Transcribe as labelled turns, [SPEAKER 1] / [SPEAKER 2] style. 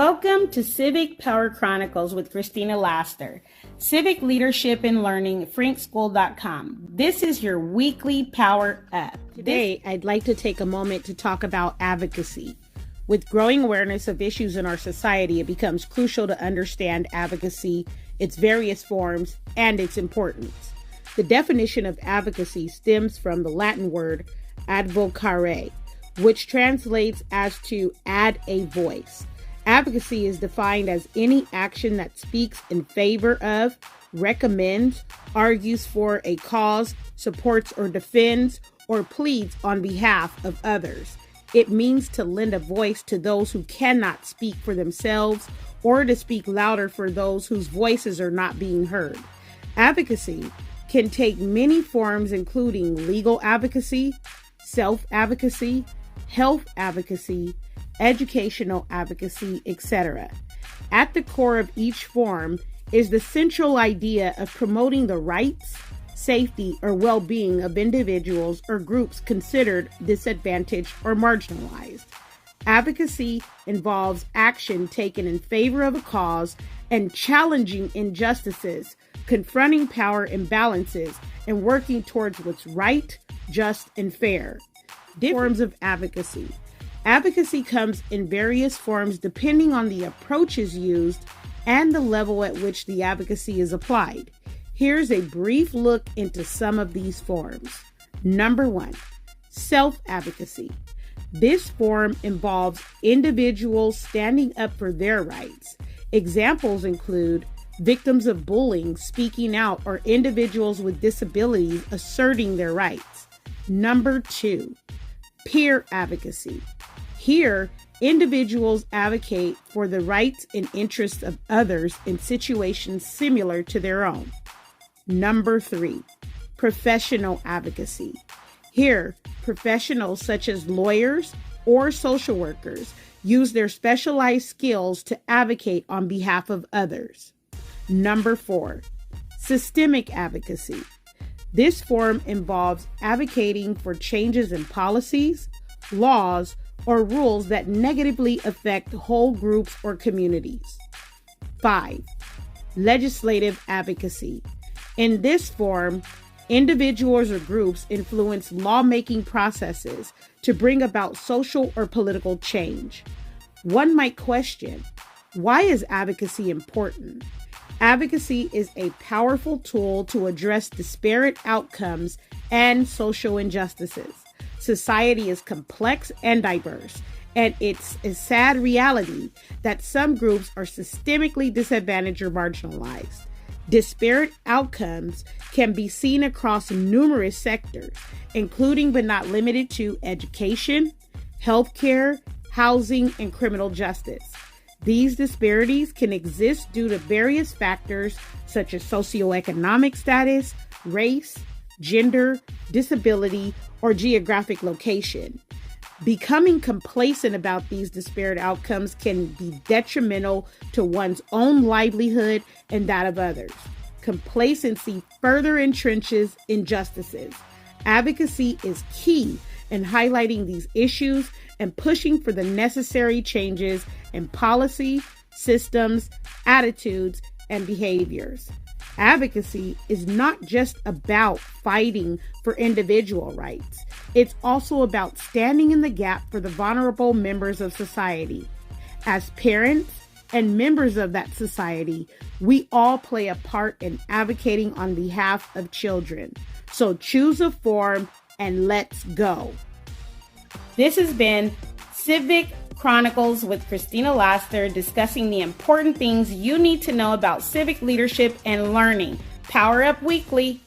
[SPEAKER 1] Welcome to Civic Power Chronicles with Christina Laster, Civic Leadership and Learning, frankschool.com. This is your weekly Power Up. Today, I'd like to take a moment to talk about advocacy. With growing awareness of issues in our society, it becomes crucial to understand advocacy, its various forms, and its importance. The definition of advocacy stems from the Latin word advocare, which translates as to add a voice. Advocacy is defined as any action that speaks in favor of, recommends, argues for a cause, supports or defends, or pleads on behalf of others. It means to lend a voice to those who cannot speak for themselves or to speak louder for those whose voices are not being heard. Advocacy can take many forms, including legal advocacy, self-advocacy, health advocacy, educational advocacy, etc. At the core of each form is the central idea of promoting the rights, safety, or well-being of individuals or groups considered disadvantaged or marginalized. Advocacy involves action taken in favor of a cause and challenging injustices, confronting power imbalances, and working towards what's right, just, and fair. Different forms of advocacy. Advocacy comes in various forms depending on the approaches used and the level at which the advocacy is applied. Here's a brief look into some of these forms. Number 1, self-advocacy. This form involves individuals standing up for their rights. Examples include victims of bullying speaking out or individuals with disabilities asserting their rights. Number 2, peer advocacy. Here, individuals advocate for the rights and interests of others in situations similar to their own. Number 3, professional advocacy. Here, professionals such as lawyers or social workers use their specialized skills to advocate on behalf of others. Number 4, systemic advocacy. This form involves advocating for changes in policies, laws, or rules that negatively affect whole groups or communities. 5, legislative advocacy. In this form, individuals or groups influence lawmaking processes to bring about social or political change. One might question, why is advocacy important? Advocacy is a powerful tool to address disparate outcomes and social injustices. Society is complex and diverse, and it's a sad reality that some groups are systemically disadvantaged or marginalized. Disparate outcomes can be seen across numerous sectors, including but not limited to education, healthcare, housing, and criminal justice. These disparities can exist due to various factors such as socioeconomic status, race, gender, disability, or geographic location. Becoming complacent about these disparate outcomes can be detrimental to one's own livelihood and that of others. Complacency further entrenches injustices. Advocacy is key in highlighting these issues and pushing for the necessary changes in policy, systems, attitudes, and behaviors. Advocacy is not just about fighting for individual rights. It's also about standing in the gap for the vulnerable members of society. As parents and members of that society, we all play a part in advocating on behalf of children. So choose a form and let's go. This has been Civic Chronicles with Christina Laster, discussing the important things you need to know about civic leadership and learning. Power Up Weekly.